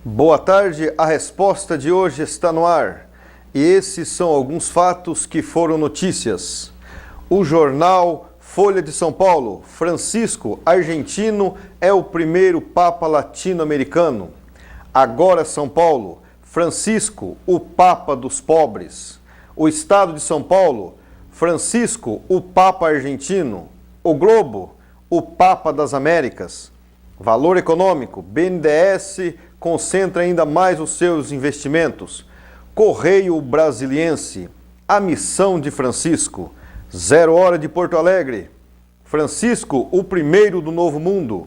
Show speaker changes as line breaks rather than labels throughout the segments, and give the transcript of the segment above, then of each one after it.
Boa tarde, a resposta de hoje está no ar. E esses são alguns fatos que foram notícias. O jornal Folha de São Paulo, Francisco, argentino, é o primeiro Papa latino-americano. Agora São Paulo, Francisco, o Papa dos pobres. O Estado de São Paulo, Francisco, o Papa argentino. O Globo, o Papa das Américas. Valor econômico, BNDES concentra ainda mais os seus investimentos. Correio Brasiliense, a missão de Francisco. 0 hora de Porto Alegre. Francisco, o primeiro do novo mundo.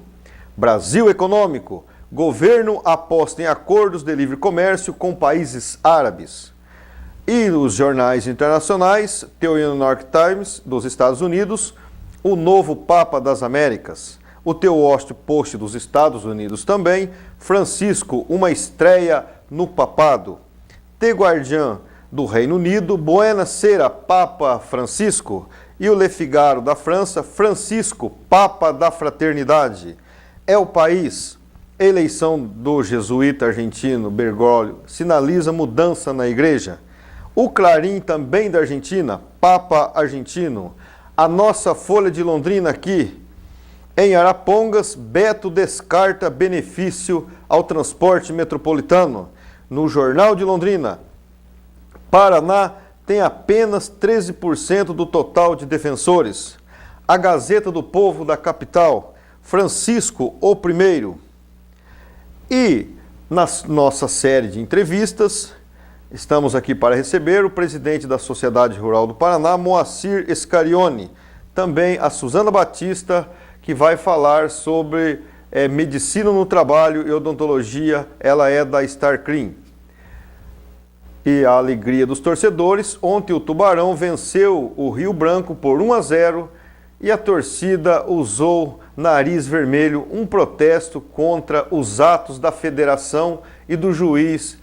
Brasil Econômico, governo aposta em acordos de livre comércio com países árabes. E os jornais internacionais, The New York Times, dos Estados Unidos, o novo Papa das Américas. O The Washington Post dos Estados Unidos também, Francisco, uma estreia no papado. The Guardian do Reino Unido, Buena Sera, Papa Francisco. E o Le Figaro da França, Francisco, Papa da Fraternidade. É o País, eleição do jesuíta argentino Bergoglio sinaliza mudança na igreja. O Clarim também da Argentina, Papa argentino. A nossa Folha de Londrina aqui, em Arapongas, Beto descarta benefício ao transporte metropolitano. No Jornal de Londrina, Paraná tem apenas 13% do total de defensores. A Gazeta do Povo da capital, Francisco, o primeiro. E na nossa série de entrevistas, estamos aqui para receber o presidente da Sociedade Rural do Paraná, Moacir Escarione. Também a Suzana Batista, que vai falar sobre medicina no trabalho e odontologia, ela é da StarClean. E a alegria dos torcedores, ontem o Tubarão venceu o Rio Branco por 1-0 e a torcida usou nariz vermelho, um protesto contra os atos da federação e do juiz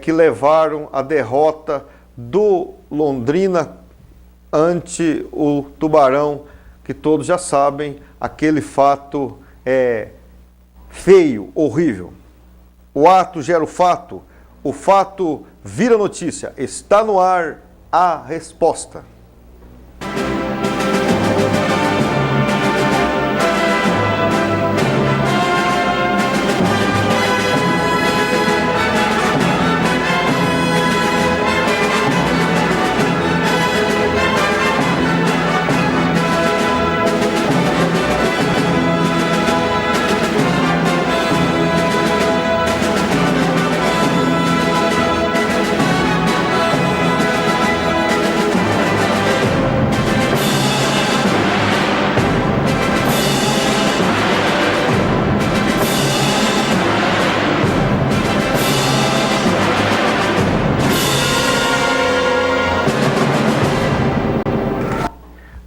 que levaram a derrota do Londrina ante o Tubarão, que todos já sabem, aquele fato feio, horrível. O ato gera o fato vira notícia. Está no ar a resposta.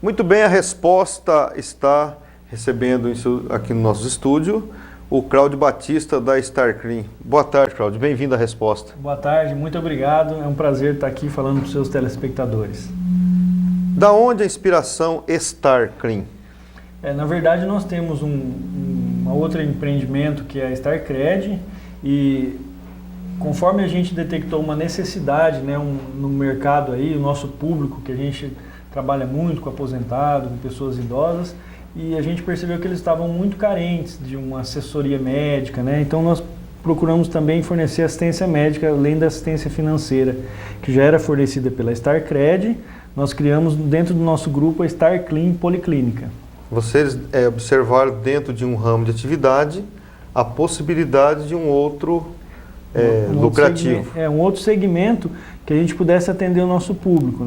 Muito bem, a resposta está recebendo aqui no nosso estúdio o Cláudio Batista da StarClean. Boa tarde, Cláudio. Bem-vindo à resposta.
Boa tarde, muito obrigado. É um prazer estar aqui falando para os seus telespectadores.
Da onde a inspiração StarClean?
Na verdade, nós temos um outro empreendimento que é a StarCred e conforme a gente detectou uma necessidade no mercado aí, o nosso público, que a gente trabalha muito com aposentados, com pessoas idosas, e a gente percebeu que eles estavam muito carentes de uma assessoria médica, Então nós procuramos também fornecer assistência médica, além da assistência financeira, que já era fornecida pela StarCred. Nós criamos dentro do nosso grupo a StarClean Policlínica.
Vocês observaram dentro de um ramo de atividade a possibilidade de um outro lucrativo.
Um outro segmento que a gente pudesse atender o nosso público,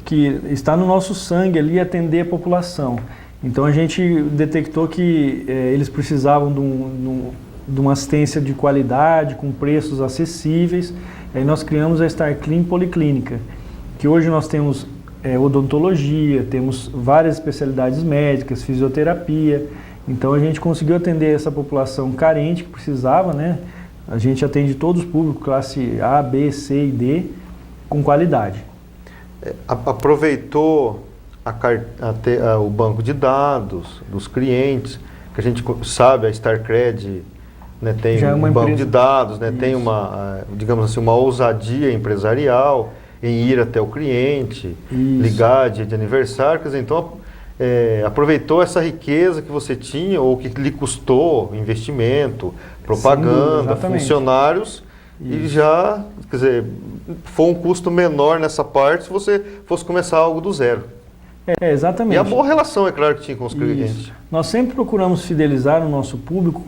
que está no nosso sangue ali atender a população. Então a gente detectou que eles precisavam de uma assistência de qualidade, com preços acessíveis. Aí nós criamos a StarClean Policlínica, que hoje nós temos odontologia, temos várias especialidades médicas, fisioterapia. Então a gente conseguiu atender essa população carente que precisava, A gente atende todos os públicos, classe A, B, C e D, com qualidade.
Aproveitou o banco de dados dos clientes, que a gente sabe, a StarCred né, tem
Já é uma
um banco
empresa.
de dados, né, tem
Isso.
uma, digamos assim, uma ousadia empresarial em ir até o cliente,
Isso.
ligar dia de aniversário, quer dizer, então aproveitou essa riqueza que você tinha ou que lhe custou investimento, propaganda,
exatamente.
funcionários e
Isso.
já, quer dizer, foi um custo menor nessa parte se você fosse começar algo do zero.
Exatamente.
E a boa relação, é claro, que tinha com os clientes.
Isso. Nós sempre procuramos fidelizar o nosso público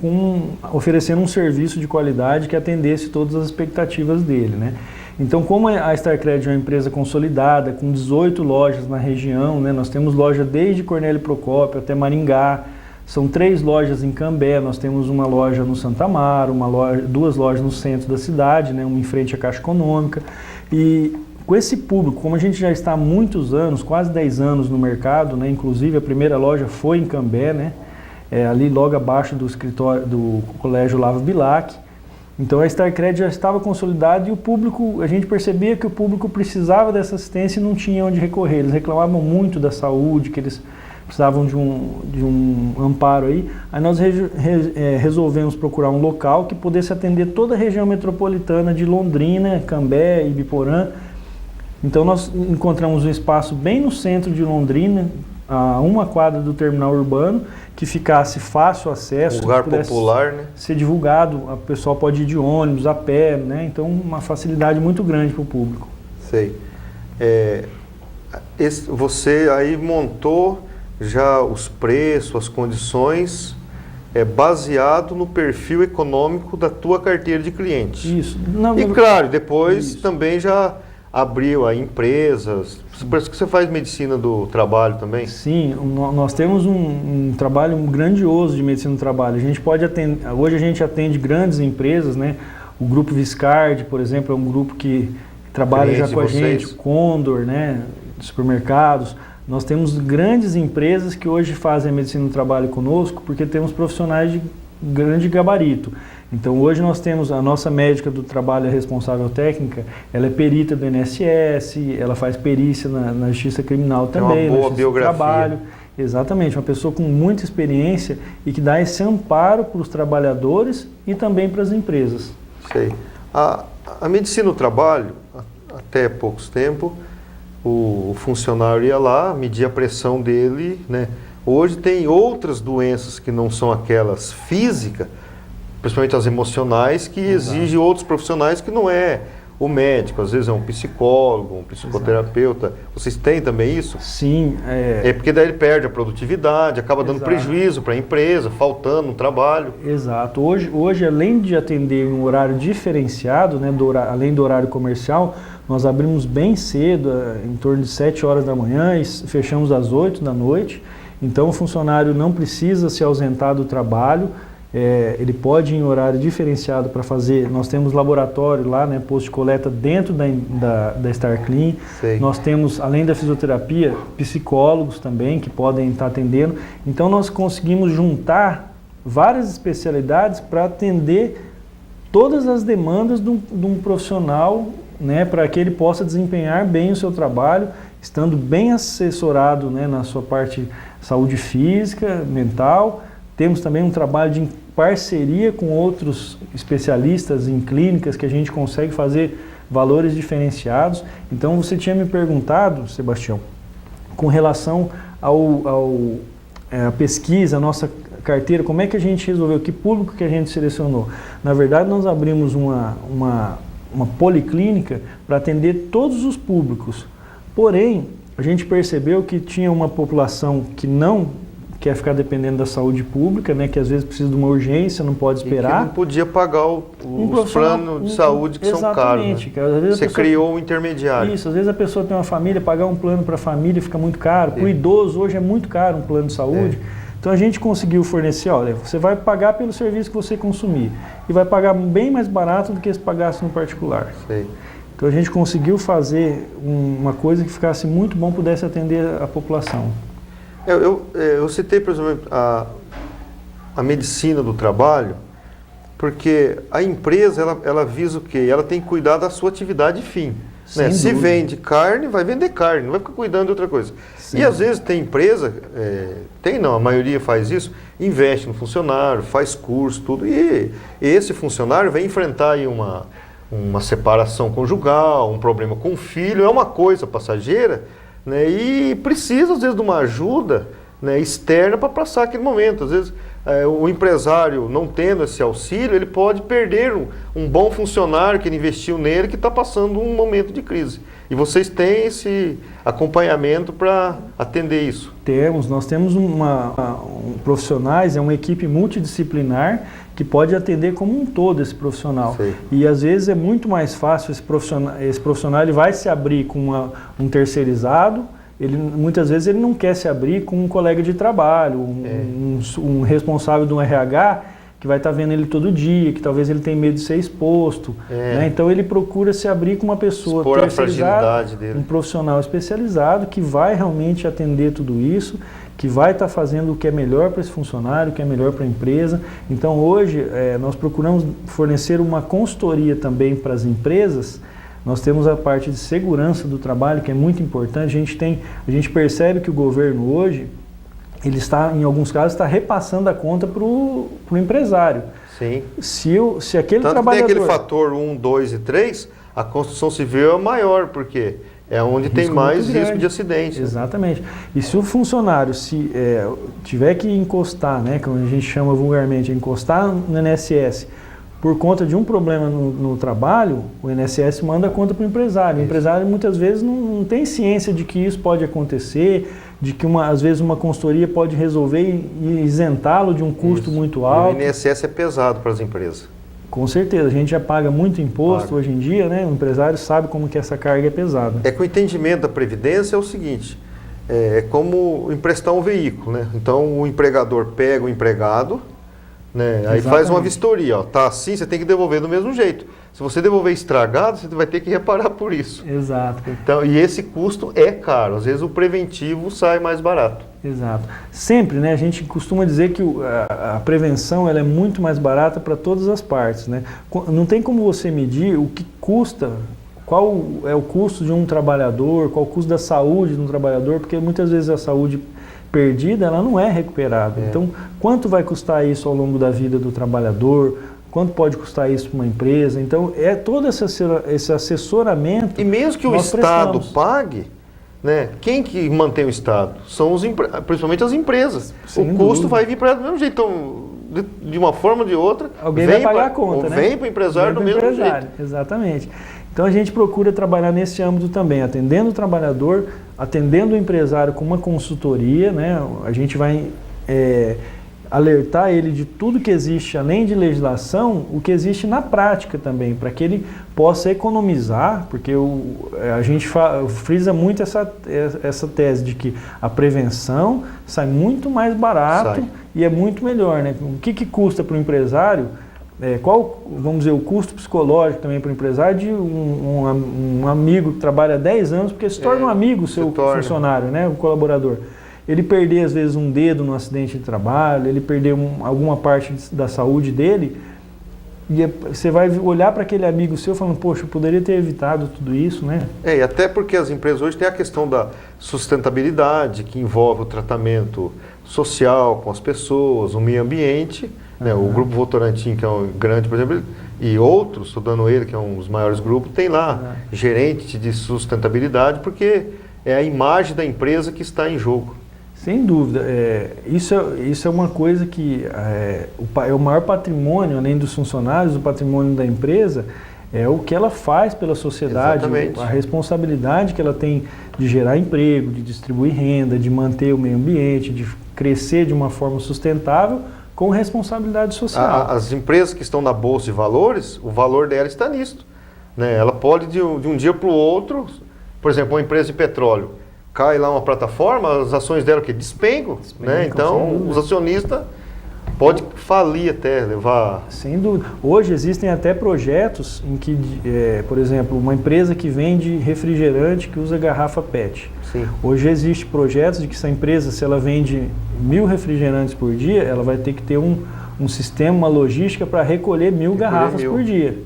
oferecendo um serviço de qualidade que atendesse todas as expectativas dele, né? Então, como a StarCred é uma empresa consolidada, com 18 lojas na região, né? Nós temos loja desde Cornélio Procópio até Maringá, são 3 lojas em Cambé, nós temos uma loja no Santa Amaro, 2 lojas no centro da cidade, né? Uma em frente à Caixa Econômica. E com esse público, como a gente já está há muitos anos, quase 10 anos no mercado, né? Inclusive a primeira loja foi em Cambé, né? Ali logo abaixo do escritório do Colégio Olavo Bilac. Então a StarCred já estava consolidada e o público, a gente percebia que o público precisava dessa assistência e não tinha onde recorrer. Eles reclamavam muito da saúde, que eles precisavam de um amparo aí. Aí nós resolvemos procurar um local que pudesse atender toda a região metropolitana de Londrina, Cambé, Ibiporã. Então nós encontramos um espaço bem no centro de Londrina, a 1 quadra do terminal urbano, que ficasse fácil acesso.
Um lugar popular, né?
Ser divulgado, o pessoal pode ir de ônibus, a pé, né? Então uma facilidade muito grande para o público.
Sei. Você aí montou já os preços, as condições, baseado no perfil econômico da tua carteira de clientes.
Isso.
E claro, depois
Isso.
também já abriu aí empresas. Parece que você faz medicina do trabalho também.
Sim, nós temos um trabalho grandioso de medicina do trabalho. A gente pode atender, hoje a gente atende grandes empresas, né? O Grupo Viscard, por exemplo, é um grupo que trabalha
Cliente
já com a gente,
vocês.
Condor, né? Supermercados. Nós temos grandes empresas que hoje fazem a medicina do trabalho conosco porque temos profissionais de grande gabarito. Então hoje nós temos a nossa médica do trabalho, a responsável técnica, ela é perita do INSS, ela faz perícia na justiça criminal também,
uma boa
na justiça
biografia.
do trabalho. Exatamente, uma pessoa com muita experiência e que dá esse amparo para os trabalhadores e também para as empresas.
Sei. A medicina do trabalho, até poucos tempos, o funcionário ia lá, media a pressão dele, né? Hoje tem outras doenças que não são aquelas físicas, principalmente as emocionais, que exigem outros profissionais que não é o médico, às vezes é um psicólogo, um psicoterapeuta. Exato. Vocês têm também isso?
Sim.
Porque daí ele perde a produtividade, acaba dando
Exato.
prejuízo para a empresa, faltando no trabalho.
Exato. Hoje, além de atender em um horário diferenciado, né, além do horário comercial, nós abrimos bem cedo, em torno de 7 horas da manhã e fechamos às 8 da noite. Então o funcionário não precisa se ausentar do trabalho, ele pode ir em horário diferenciado para fazer. Nós temos laboratório lá, né, posto de coleta dentro da StarClean.
Sei.
Nós temos, além da fisioterapia, psicólogos também que podem estar atendendo. Então nós conseguimos juntar várias especialidades para atender todas as demandas de um profissional, né, para que ele possa desempenhar bem o seu trabalho, estando bem assessorado, né, na sua parte saúde física, mental. Temos também um trabalho de parceria com outros especialistas em clínicas que a gente consegue fazer valores diferenciados. Então você tinha me perguntado, Sebastião, com relação à pesquisa, a nossa carteira, como é que a gente resolveu, que público que a gente selecionou. Na verdade, nós abrimos uma policlínica para atender todos os públicos. Porém, a gente percebeu que tinha uma população que não quer ficar dependendo da saúde pública, né, que às vezes precisa de uma urgência, não pode esperar.
E que não podia pagar os planos de saúde que são caros. Né?
Às vezes
você criou um intermediário.
Isso, às vezes a pessoa tem uma família, pagar um plano para a família fica muito caro. Para o idoso hoje é muito caro um plano de saúde. Então a gente conseguiu fornecer, olha, você vai pagar pelo serviço que você consumir e vai pagar bem mais barato do que se pagasse no particular.
Sei.
Então a gente conseguiu fazer uma coisa que ficasse muito bom, pudesse atender a população.
Eu citei, por exemplo, a medicina do trabalho, porque a empresa, ela visa o quê? Ela tem que cuidar da sua atividade fim. Né? Se vende carne, vai vender carne, não vai ficar cuidando de outra coisa. E às vezes tem empresa, a maioria faz isso, investe no funcionário, faz curso, tudo, e esse funcionário vai enfrentar aí uma separação conjugal, um problema com o filho, é uma coisa passageira, né, e precisa, às vezes, de uma ajuda, né, externa para passar aquele momento. Às vezes, o empresário, não tendo esse auxílio, ele pode perder um bom funcionário que ele investiu nele, que está passando um momento de crise. E vocês têm esse acompanhamento para atender isso?
Nós temos profissionais, uma equipe multidisciplinar que pode atender como um todo esse profissional.
Sei.
E às vezes é muito mais fácil esse profissional ele vai se abrir com um terceirizado. Muitas vezes ele não quer se abrir com um colega de trabalho, um responsável de um RH que vai estar vendo ele todo dia, que talvez ele tenha medo de ser exposto. Né? Então ele procura se abrir com uma pessoa terceirizada, um profissional especializado que vai realmente atender tudo isso, que vai estar fazendo o que é melhor para esse funcionário, o que é melhor para a empresa. Então hoje nós procuramos fornecer uma consultoria também para as empresas. Nós temos a parte de segurança do trabalho, que é muito importante. A gente percebe que o governo hoje, ele está, em alguns casos, está repassando a conta para o empresário.
Sim.
Se aquele
Tanto
trabalhador...
tem aquele fator 1, 2 e 3, a construção civil é maior, porque é onde tem mais risco de acidente.
Exatamente. E se o funcionário tiver que encostar, né, como a gente chama vulgarmente, encostar no INSS, por conta de um problema no trabalho, o INSS manda a conta para o empresário. O empresário muitas vezes não tem ciência de que isso pode acontecer, de que às vezes uma consultoria pode resolver e isentá-lo de um custo muito alto.
E o INSS é pesado para as empresas.
Com certeza, a gente já paga muito imposto hoje em dia, né? O empresário sabe como que essa carga é pesada.
É que o entendimento da Previdência é o seguinte, é como emprestar um veículo, né? Então o empregador pega o empregado, né? Aí faz uma vistoria, tá assim, você tem que devolver do mesmo jeito. Se você devolver estragado, você vai ter que reparar por isso.
Exato.
Então, e esse custo é caro, às vezes o preventivo sai mais barato.
Exato. Sempre, né, a gente costuma dizer que a prevenção ela é muito mais barata para todas as partes, né? Não tem como você medir o que custa, qual é o custo de um trabalhador, qual o custo da saúde de um trabalhador, porque muitas vezes a saúde perdida, ela não é recuperada. Então, quanto vai custar isso ao longo da vida do trabalhador? Quanto pode custar isso para uma empresa? Então, é todo esse assessoramento.
E mesmo que o Estado pague, né, quem que mantém o Estado? São principalmente as empresas. O custo vai vir para ela do mesmo jeito. Então, de uma forma ou de outra,
alguém vai pagar a conta, né?
Vem para o empresário do mesmo jeito.
Exatamente. Então a gente procura trabalhar nesse âmbito também, atendendo o trabalhador, atendendo o empresário com uma consultoria, né? A gente vai alertar ele de tudo que existe, além de legislação, o que existe na prática também, para que ele possa economizar, porque a gente frisa muito essa tese de que a prevenção sai muito mais barato e é muito melhor, né? O que custa para o empresário? Qual, vamos dizer, o custo psicológico também para o empresário de um amigo que trabalha há 10 anos, porque se torna um amigo seu funcionário, né, o colaborador. Ele perder, às vezes, um dedo no acidente de trabalho, ele perder alguma parte da saúde dele, e você vai olhar para aquele amigo seu falando, poxa, eu poderia ter evitado tudo isso, né?
E até porque as empresas hoje têm a questão da sustentabilidade, que envolve o tratamento social com as pessoas, o meio ambiente, né? O Grupo Votorantim, que é um grande, por exemplo, e outros, estou dando ele, que é um dos maiores grupos, tem lá gerente de sustentabilidade, porque é a imagem da empresa que está em jogo.
Sem dúvida. Isso é uma coisa que é o maior patrimônio, além dos funcionários, o patrimônio da empresa, é o que ela faz pela sociedade, a responsabilidade que ela tem de gerar emprego, de distribuir renda, de manter o meio ambiente, de crescer de uma forma sustentável, com responsabilidade social.
As empresas que estão na Bolsa de Valores, o valor dela está nisso, né? Ela pode, de um dia para o outro, por exemplo, uma empresa de petróleo, cai lá uma plataforma, as ações dela que despencam, né? Então, os acionistas podem falir até, levar...
Sem dúvida. Hoje existem até projetos em que, por exemplo, uma empresa que vende refrigerante que usa garrafa PET.
Sim.
Hoje existe projetos de que essa empresa, se ela vende 1000 refrigerantes por dia, ela vai ter que ter um sistema, uma logística para recolher 1000 garrafas por dia.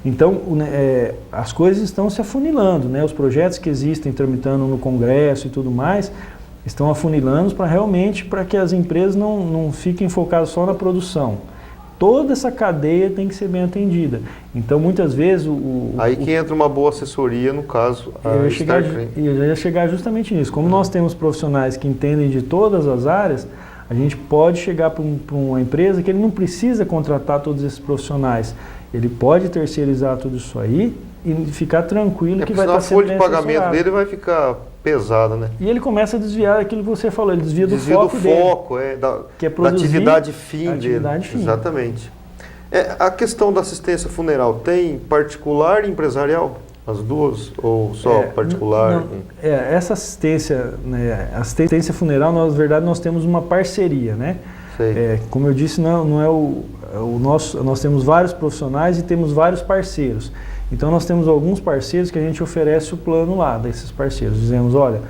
Então, as coisas estão se afunilando, né? Os projetos que existem tramitando no Congresso e tudo mais, estão afunilando para que as empresas não fiquem focadas só na produção. Toda essa cadeia tem que ser bem atendida. Então, muitas vezes...
Aí que entra uma boa assessoria, no caso,
eu ia chegar justamente nisso. Como nós temos profissionais que entendem de todas as áreas, a gente pode chegar para uma empresa que ele não precisa contratar todos esses profissionais. Ele pode terceirizar tudo isso aí e ficar tranquilo que vai estar sendo bem assessorado.
A folha de pagamento dele vai ficar pesada, né?
E ele começa a desviar aquilo que você falou, ele desvia do foco dele. Que é produzir,
da atividade fim dele.
Fim.
Exatamente. A questão da assistência funeral tem particular e empresarial? As duas? Ou só particular?
Essa assistência, né, assistência funeral, na verdade, nós temos uma parceria, né? Como eu disse, não é o nosso, nós temos vários profissionais e temos vários parceiros. Então nós temos alguns parceiros que a gente oferece o plano lá desses parceiros. Dizemos, olha,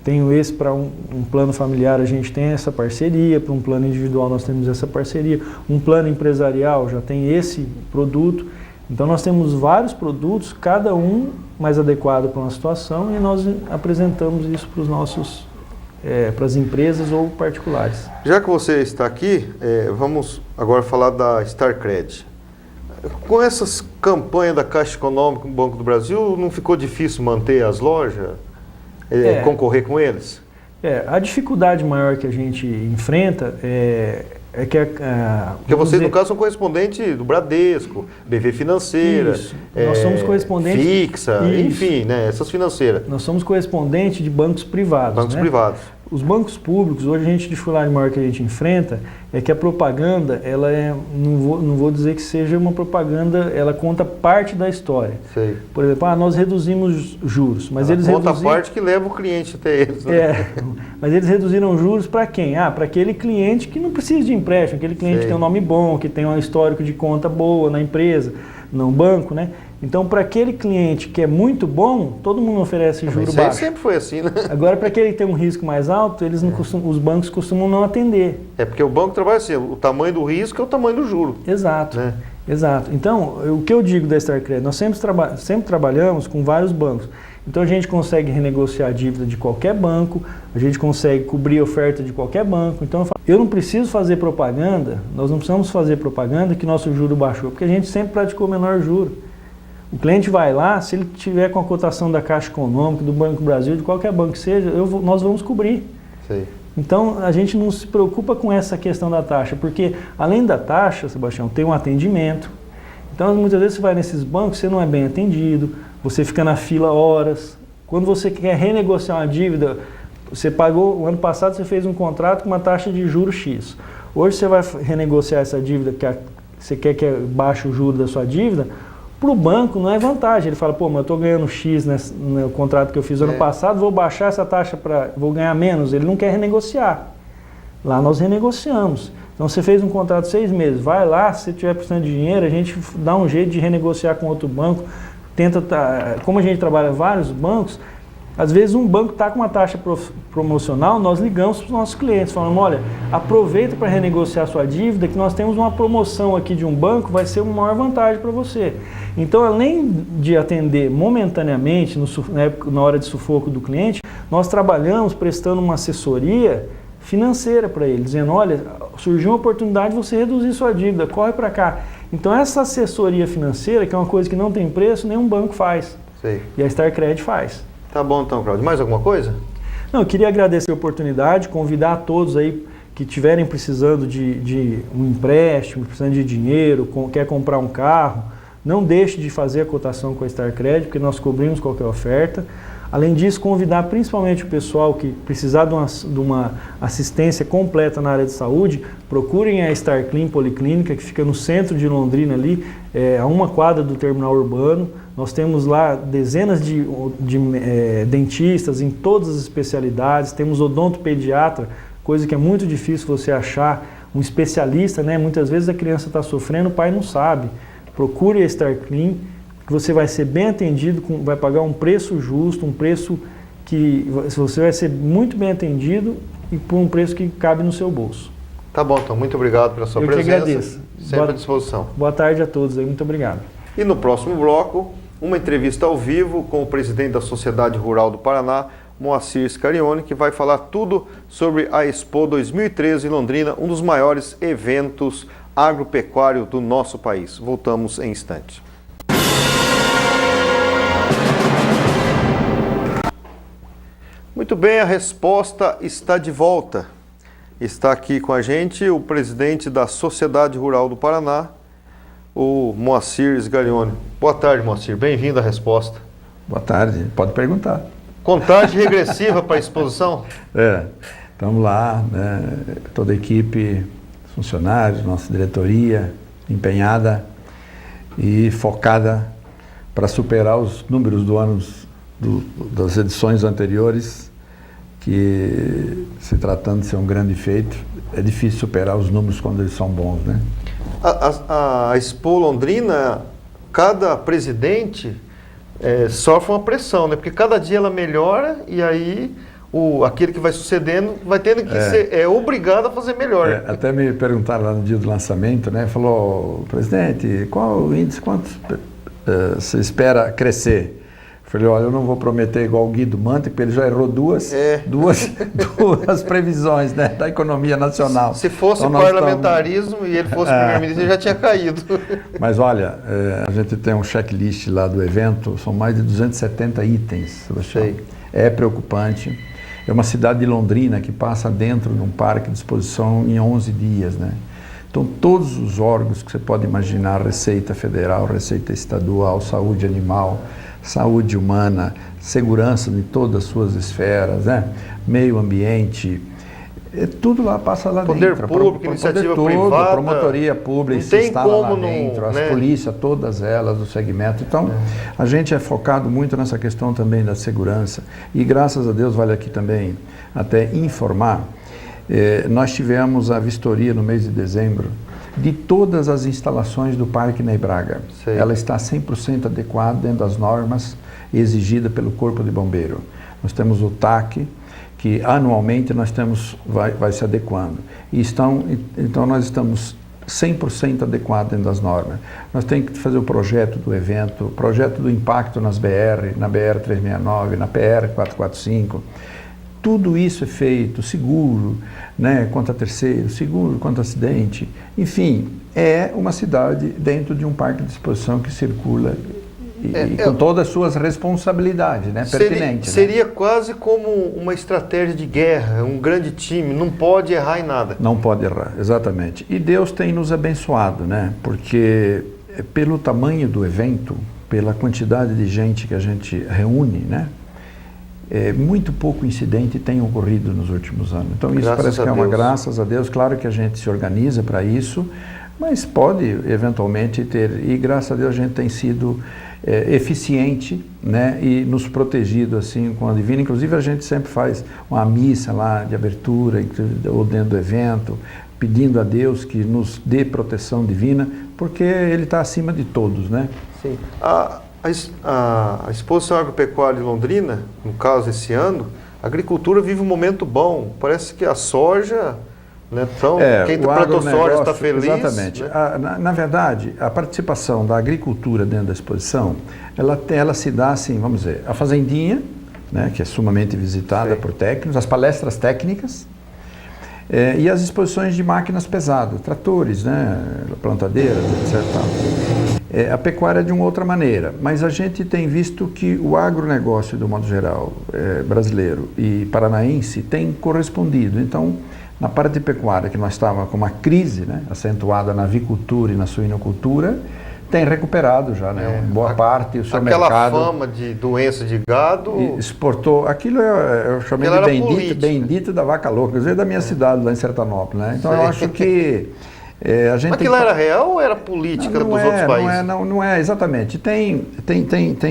tenho esse para um plano familiar, a gente tem essa parceria, para um plano individual nós temos essa parceria, um plano empresarial já tem esse produto. Então nós temos vários produtos, cada um mais adequado para uma situação, e nós apresentamos isso para os nossos, para as empresas ou particulares.
Já que você está aqui, vamos agora falar da StarCred. Com essas campanhas da Caixa Econômica no Banco do Brasil, não ficou difícil manter as lojas, concorrer com eles?
A dificuldade maior que a gente enfrenta é que
porque vocês, no caso, são correspondente do Bradesco, BV Financeira,
nós somos correspondente
Fixa, enfim, né, essas financeiras.
Nós somos correspondente de bancos privados.
Bancos privados.
Os bancos públicos, hoje a dificuldade maior que a gente enfrenta é que a propaganda, ela não vou dizer que seja uma propaganda, ela conta parte da história.
Sei.
Por exemplo, nós reduzimos juros, mas
ela
eles
conta a parte que leva o cliente até eles. Né?
Mas eles reduziram juros para quem? Para aquele cliente que não precisa de empréstimo, aquele cliente que tem um nome bom, que tem um histórico de conta boa na empresa, no banco, né? Então, para aquele cliente que é muito bom, todo mundo oferece juro baixo.
Sempre foi assim, né?
Agora, para aquele que tem um risco mais alto, eles não os bancos costumam não atender.
Porque o banco trabalha assim, o tamanho do risco é o tamanho do juro.
Exato,
né?
Exato. Então, o que eu digo da StarCred, nós sempre trabalhamos com vários bancos. Então, a gente consegue renegociar a dívida de qualquer banco, a gente consegue cobrir a oferta de qualquer banco. Então, eu não preciso fazer propaganda, nós não precisamos fazer propaganda que nosso juro baixou, porque a gente sempre praticou menor juro. O cliente vai lá, se ele tiver com a cotação da Caixa Econômica, do Banco do Brasil, de qualquer banco que seja, nós vamos cobrir.
Sei.
Então, a gente não se preocupa com essa questão da taxa, porque além da taxa, Sebastião, tem um atendimento. Então, muitas vezes você vai nesses bancos, você não é bem atendido, você fica na fila horas. Quando você quer renegociar uma dívida, você pagou, o ano passado você fez um contrato com uma taxa de juros X. Hoje você vai renegociar essa dívida, que você quer que baixe o juro da sua dívida, para o banco não é vantagem. Ele fala, mas eu estou ganhando X no contrato que eu fiz ano passado, vou baixar essa taxa vou ganhar menos. Ele não quer renegociar. Lá nós renegociamos. Então você fez um contrato de 6 meses, vai lá, se você tiver precisando de dinheiro, a gente dá um jeito de renegociar com outro banco. Como a gente trabalha em vários bancos, às vezes um banco está com uma taxa promocional, nós ligamos para os nossos clientes, falando, olha, aproveita para renegociar sua dívida, que nós temos uma promoção aqui de um banco, vai ser uma maior vantagem para você. Então, além de atender momentaneamente, na hora de sufoco do cliente, nós trabalhamos prestando uma assessoria financeira para ele, dizendo, olha, surgiu uma oportunidade de você reduzir sua dívida, corre para cá. Então, essa assessoria financeira, que é uma coisa que não tem preço, nenhum banco faz.
Sei.
E a StarCred faz.
Tá bom então, Cláudio. Mais alguma coisa?
Não, eu queria agradecer a oportunidade, convidar a todos aí que estiverem precisando de um empréstimo, precisando de dinheiro, quer comprar um carro, não deixe de fazer a cotação com a StarCred, porque nós cobrimos qualquer oferta. Além disso, convidar principalmente o pessoal que precisar de uma assistência completa na área de saúde, procurem a StarClean Policlínica, que fica no centro de Londrina ali, a uma quadra do terminal urbano. Nós temos lá dezenas de dentistas em todas as especialidades, temos odontopediatra, coisa que é muito difícil você achar, um especialista, né? Muitas vezes a criança está sofrendo, o pai não sabe. Procure a StarClean, que você vai ser bem atendido, vai pagar um preço justo, um preço que você vai ser muito bem atendido e por um preço que cabe no seu bolso.
Tá bom, então, muito obrigado pela sua presença.
Eu que agradeço.
Sempre à disposição.
Boa tarde a todos aí, muito obrigado.
E no próximo bloco, uma entrevista ao vivo com o presidente da Sociedade Rural do Paraná, Moacir Scarione, que vai falar tudo sobre a Expo 2013 em Londrina, um dos maiores eventos agropecuários do nosso país. Voltamos em instantes. Muito bem, a resposta está de volta. Está aqui com a gente o presidente da Sociedade Rural do Paraná, o Moacir Scarione. Boa tarde, Moacir. Bem-vindo à resposta.
Boa tarde. Pode perguntar.
Contagem regressiva para a exposição?
Estamos lá, né, toda a equipe, funcionários, nossa diretoria, empenhada e focada para superar os números das edições anteriores, que, se tratando de ser um grande feito, é difícil superar os números quando eles são bons, né?
A Expo Londrina, cada presidente sofre uma pressão, né? Porque cada dia ela melhora e aí aquele que vai sucedendo vai tendo que ser obrigado a fazer melhor.
Até me perguntaram lá no dia do lançamento, né? Falou, presidente, qual o índice, quanto você espera crescer? Falei, olha, eu não vou prometer igual o Guido Mantega, porque ele já errou duas previsões, né, da economia nacional.
Se fosse então, parlamentarismo e ele fosse primeiro-ministro, ele já tinha caído.
Mas olha, a gente tem um checklist lá do evento, são mais de 270 itens, Sebastião. É preocupante. É uma cidade de Londrina que passa dentro de um parque de exposição em 11 dias, né? Então, todos os órgãos que você pode imaginar, Receita Federal, Receita Estadual, Saúde Animal, Saúde Humana, segurança de todas as suas esferas, né? Meio ambiente, tudo lá passa lá
poder
dentro.
Público, iniciativa privada,
promotoria pública, se instala lá dentro, as polícias, todas elas do segmento. Então, a gente é focado muito nessa questão também da segurança. E graças a Deus, vale aqui também até informar, nós tivemos a vistoria no mês de dezembro de todas as instalações do Parque Ney Braga. Ela está 100% adequada dentro das normas exigidas pelo Corpo de Bombeiro. Nós temos o TAC, que anualmente nós temos, vai se adequando. Então nós estamos 100% adequados dentro das normas. Nós temos que fazer o projeto do evento, projeto do impacto nas BR, na BR-369, na PR-445. Tudo isso é feito, seguro, né, contra terceiro, seguro contra acidente. Enfim, é uma cidade dentro de um parque de exposição que circula e com todas as suas responsabilidades, né, pertinentes.
Seria quase como uma estratégia de guerra, um grande time, não pode errar em nada.
Não pode errar, exatamente. E Deus tem nos abençoado, né, porque pelo tamanho do evento, pela quantidade de gente que a gente reúne, né, muito pouco incidente tem ocorrido nos últimos anos. Então isso parece que é uma graças a Deus. Claro que a gente se organiza para isso, mas pode eventualmente ter. E graças a Deus a gente tem sido eficiente, né, e nos protegido assim com a divina. Inclusive a gente sempre faz uma missa lá de abertura ou dentro do evento, pedindo a Deus que nos dê proteção divina, porque Ele está acima de todos, né?
Sim. A exposição agropecuária de Londrina, no caso esse ano, a agricultura vive um momento bom. Parece que a soja, né, quem plantou soja está feliz.
Exatamente.
Né?
Na verdade, a participação da agricultura dentro da exposição, ela se dá assim, vamos dizer, a fazendinha, né, que é sumamente visitada por técnicos, as palestras técnicas, e as exposições de máquinas pesadas, tratores, né, plantadeiras, etc. A pecuária é de uma outra maneira, mas a gente tem visto que o agronegócio, do modo geral, brasileiro e paranaense, tem correspondido. Então, na parte de pecuária, que nós estávamos com uma crise, né, acentuada na avicultura e na suinocultura, tem recuperado já, né? Boa parte, o seu mercado...
Aquela fama de doença de gado...
Exportou, aquilo eu chamei de bendito da vaca louca, inclusive da minha cidade, lá em Sertanópolis, né? Então eu acho que...
Mas aquilo era real ou era política dos outros países?
Não é, exatamente. Tem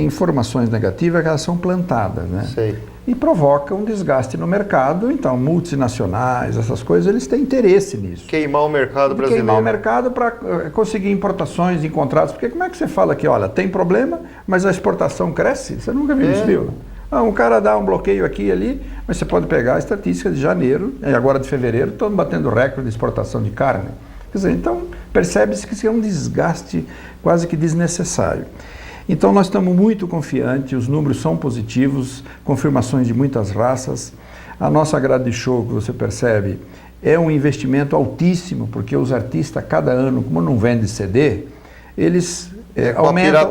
informações negativas que elas são plantadas, né?
Sei.
E provocam um desgaste no mercado. Então, multinacionais, essas coisas, eles têm interesse nisso.
Queimar o mercado brasileiro.
Queimar o mercado para conseguir importações em contratos. Porque como é que você fala que, olha, tem problema, mas a exportação cresce? Você nunca viu isso, viu? Um cara dá um bloqueio aqui e ali, mas você pode pegar a estatística de janeiro e agora de fevereiro, estão batendo recorde de exportação de carne. Quer dizer, então percebe-se que isso é um desgaste quase que desnecessário. Então nós estamos muito confiantes, os números são positivos, confirmações de muitas raças. A nossa grade de show, que você percebe, é um investimento altíssimo, porque os artistas, cada ano, como não vendem CD, eles aumentam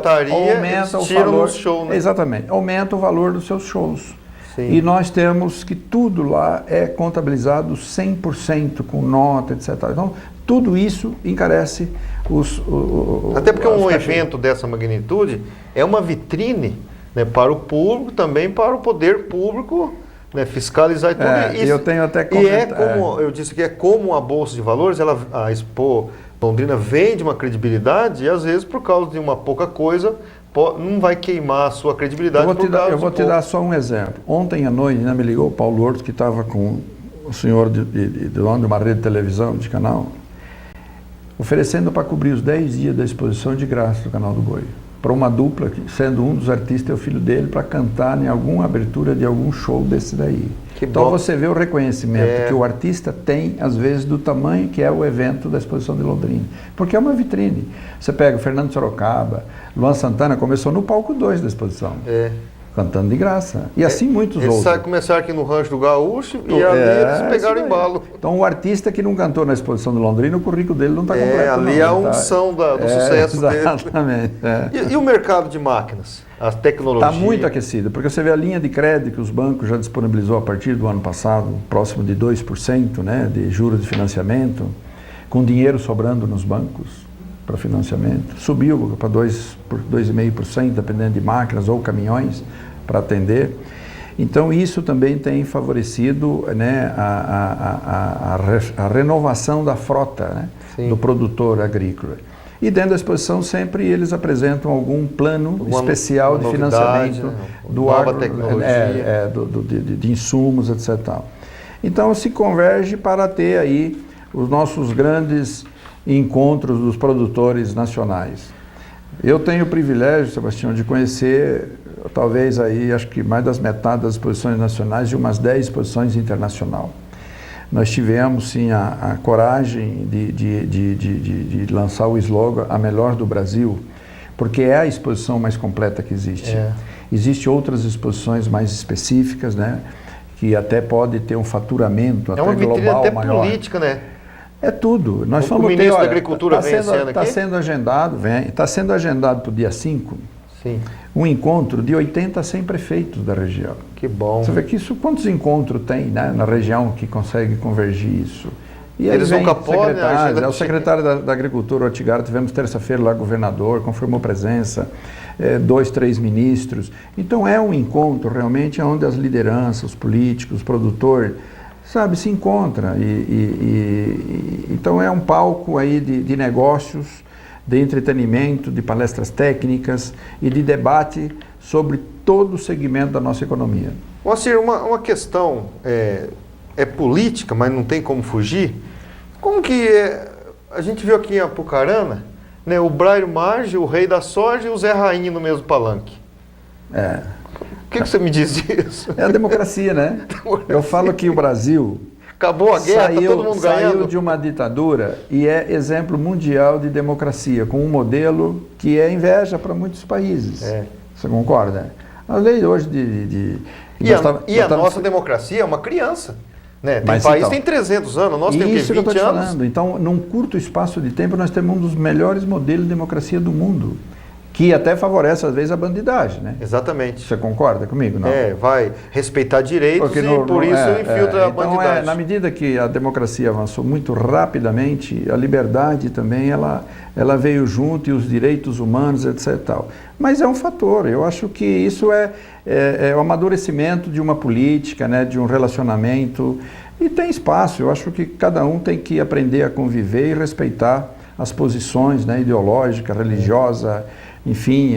o valor. Show, né? Exatamente, aumenta o valor dos seus shows. Sim. E nós temos que tudo lá é contabilizado 100% com nota, etc. Então, tudo isso encarece
até porque um evento dessa magnitude é uma vitrine, né, para o público, também para o poder público, né, fiscalizar e tudo isso.
Eu tenho até
eu disse que é como a Bolsa de Valores, a Expo Londrina vende uma credibilidade e às vezes por causa de uma pouca coisa não vai queimar a sua credibilidade.
Eu vou te dar só um exemplo. Ontem à noite me ligou o Paulo Horto, que estava com o senhor de uma rede de televisão, de canal, oferecendo para cobrir os 10 dias da exposição de graça do Canal do Boi. Para uma dupla, sendo um dos artistas é o filho dele, para cantar em alguma abertura de algum show desse daí. Então você vê o reconhecimento que o artista tem, às vezes, do tamanho que é o evento da exposição de Londrina. Porque é uma vitrine. Você pega o Fernando Sorocaba, Luan Santana começou no palco 2 da exposição. Cantando de graça. E assim muitos outros.
Eles começaram aqui no Rancho do Gaúcho e ali eles pegaram embalo.
Então o artista que não cantou na exposição de Londrina, o currículo dele não está completo.
Ali é a unção do sucesso dele.
Exatamente.
E o mercado de máquinas? A tecnologia?
Está muito aquecido, porque você vê a linha de crédito que os bancos já disponibilizou a partir do ano passado, próximo de 2%, né, de juros de financiamento, com dinheiro sobrando nos bancos para financiamento. Subiu para 2,5%, dependendo de máquinas ou caminhões para atender. Então isso também tem favorecido, né, a renovação da frota, né, do produtor agrícola. E dentro da exposição sempre eles apresentam algum plano especial de financiamento,
né, nova tecnologia,
de insumos, etc. Então se converge para ter aí os nossos grandes encontros dos produtores nacionais. Eu tenho o privilégio, Sebastião, de conhecer, talvez aí, acho que mais das metade das exposições nacionais e umas 10 exposições internacionais. Nós tivemos, sim, a coragem de lançar o slogan A Melhor do Brasil, porque é a exposição mais completa que existe. Existem outras exposições mais específicas, né, que até pode ter um faturamento até global maior. É uma vitrine até política,
né?
É tudo. Nós
o ministro da Agricultura vem esse ano aqui?
Está sendo agendado para o dia 5, um encontro de 80 a 100 prefeitos da região.
Que bom.
Você vê que isso, quantos encontros tem, né, na região que consegue convergir isso? E
eles nunca podem,
né? O secretário da Agricultura, o Otigara, tivemos terça-feira lá, governador, confirmou presença, 2, 3 ministros. Então é um encontro realmente onde as lideranças, os políticos, os produtores, sabe, se encontra. Então é um palco aí de negócios, de entretenimento, de palestras técnicas e de debate sobre todo o segmento da nossa economia.
Moacir, uma questão é política, mas não tem como fugir. Como que a gente viu aqui em Apucarana, né, o Brairo Maggi, o rei da soja, e o Zé Rainha no mesmo palanque? O que você me diz disso?
É a democracia, né? Eu falo que o Brasil
acabou a guerra, está todo mundo ganhando.
Saiu de uma ditadura e é exemplo mundial de democracia, com um modelo que é inveja para muitos países. Você concorda? A lei hoje
a nossa democracia é uma criança. Né? Tem país que tem 300 anos, nós temos 20 anos. Isso que eu estou te falando.
Então, num curto espaço de tempo, nós temos um dos melhores modelos de democracia do mundo, que até favorece, às vezes, a bandidagem, né?
Exatamente.
Você concorda comigo? Não?
Vai respeitar direitos por isso infiltra a bandidagem.
Então, na medida que a democracia avançou muito rapidamente, a liberdade também, ela veio junto, e os direitos humanos, etc. Tal. Mas é um fator. Eu acho que isso é o amadurecimento de uma política, né, de um relacionamento, e tem espaço. Eu acho que cada um tem que aprender a conviver e respeitar as posições, né, ideológica, religiosa. Enfim,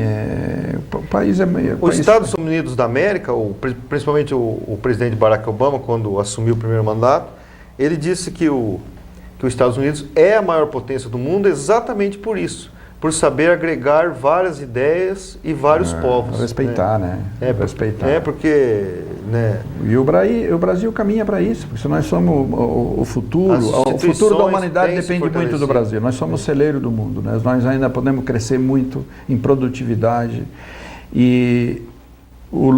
o país é...
Os Estados Unidos da América, principalmente o presidente Barack Obama, quando assumiu o primeiro mandato, ele disse que os Estados Unidos é a maior potência do mundo exatamente por isso. por saber agregar várias ideias e vários povos.
Respeitar, né? Respeitar.
Porque... Né?
E o Brasil caminha para isso, porque se nós somos o futuro da humanidade depende muito do Brasil. Nós somos o celeiro do mundo, né? Nós ainda podemos crescer muito em produtividade. E o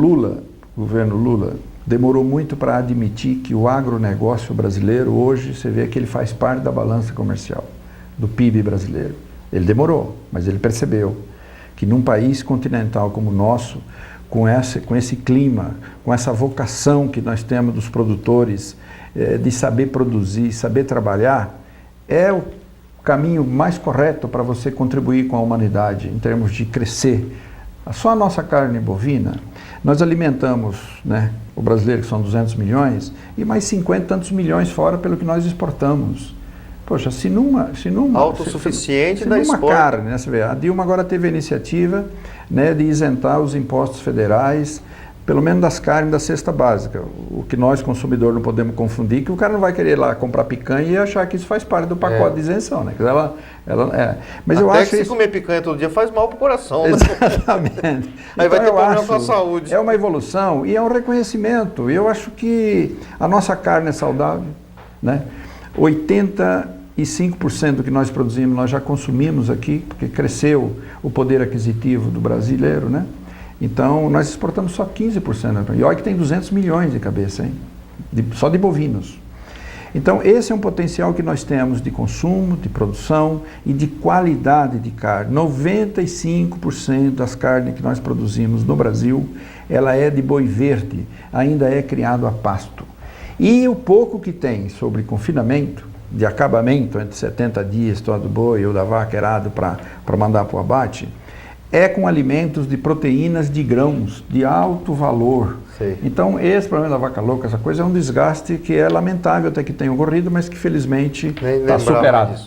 governo Lula, demorou muito para admitir que o agronegócio brasileiro hoje, você vê que ele faz parte da balança comercial, do PIB brasileiro. Ele demorou, mas ele percebeu que num país continental como o nosso, com esse clima, com essa vocação que nós temos dos produtores, de saber produzir, saber trabalhar, é o caminho mais correto para você contribuir com a humanidade em termos de crescer. Só a nossa carne bovina, nós alimentamos, né, o brasileiro, que são 200 milhões, e mais 50 e tantos milhões fora pelo que nós exportamos. Poxa, se numa
autossuficiente
se
da
numa
exporta.
carne, né, você vê, a Dilma agora teve a iniciativa, né, de isentar os impostos federais, pelo menos das carnes da cesta básica. O que nós, consumidor, não podemos confundir, que o cara não vai querer ir lá comprar picanha e achar que isso faz parte do pacote de isenção, né? Mas eu acho
que se comer picanha todo dia faz mal pro coração, né?
Exatamente.
Aí vai ter problema com a saúde.
É uma evolução e é um reconhecimento. Eu acho que a nossa carne é saudável, né? 85% do que nós produzimos, nós já consumimos aqui, porque cresceu o poder aquisitivo do brasileiro, né? Então, nós exportamos só 15%. E olha que tem 200 milhões de cabeça, hein? Só de bovinos. Então, esse é um potencial que nós temos de consumo, de produção e de qualidade de carne. 95% das carnes que nós produzimos no Brasil, ela é de boi verde, ainda é criado a pasto. E o pouco que tem sobre confinamento, de acabamento entre 70 dias, todo boi ou da vaca errado para mandar para o abate, é com alimentos de proteínas de grãos de alto valor.
Sei.
Então, esse problema da vaca louca, essa coisa é um desgaste que é lamentável até que tenha ocorrido, mas que felizmente está superado.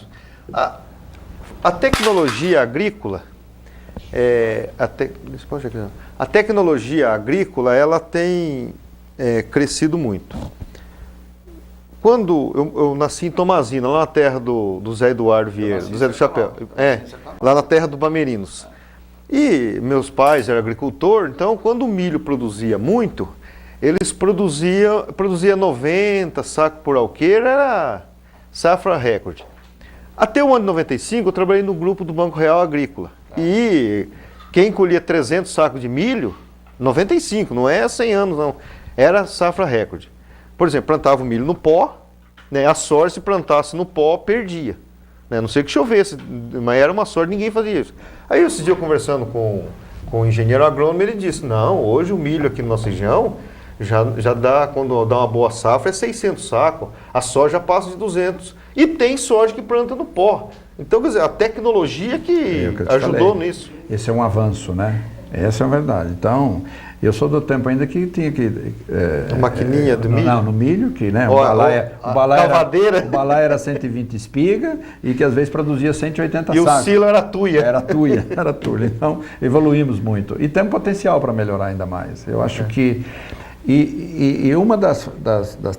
A tecnologia agrícola, a tecnologia agrícola, ela tem crescido muito. Quando eu nasci em Tomazina, lá na terra do Zé Eduardo Vieira, do Zé do Chapéu, lá na terra do Bamerinos. E meus pais eram agricultores, então quando o milho produzia muito, eles produzia 90 sacos por alqueire, era safra recorde. Até o ano de 95 eu trabalhei no grupo do Banco Real Agrícola. E quem colhia 300 sacos de milho, 95, não é 100 anos não, era safra recorde. Por exemplo, plantava o milho no pó, né, a sorte se plantasse no pó, perdia. Né, não sei que chovesse, mas era uma sorte, ninguém fazia isso. Aí esse dia eu conversando com o engenheiro agrônomo, ele disse, não, hoje o milho aqui na nossa região já dá, quando dá uma boa safra, é 600 sacos, a soja passa de 200. E tem soja que planta no pó. Então, quer dizer, a tecnologia que ajudou nisso.
Esse é um avanço, né? Essa é a verdade. Então, eu sou do tempo ainda que tinha que...
a maquininha do milho?
Não, no milho, que né, o balai era 120 espigas e que às vezes produzia 180 sacos.
E o silo era tuia.
Era tuia. Então, evoluímos muito. E tem potencial para melhorar ainda mais. Eu acho que... E uma das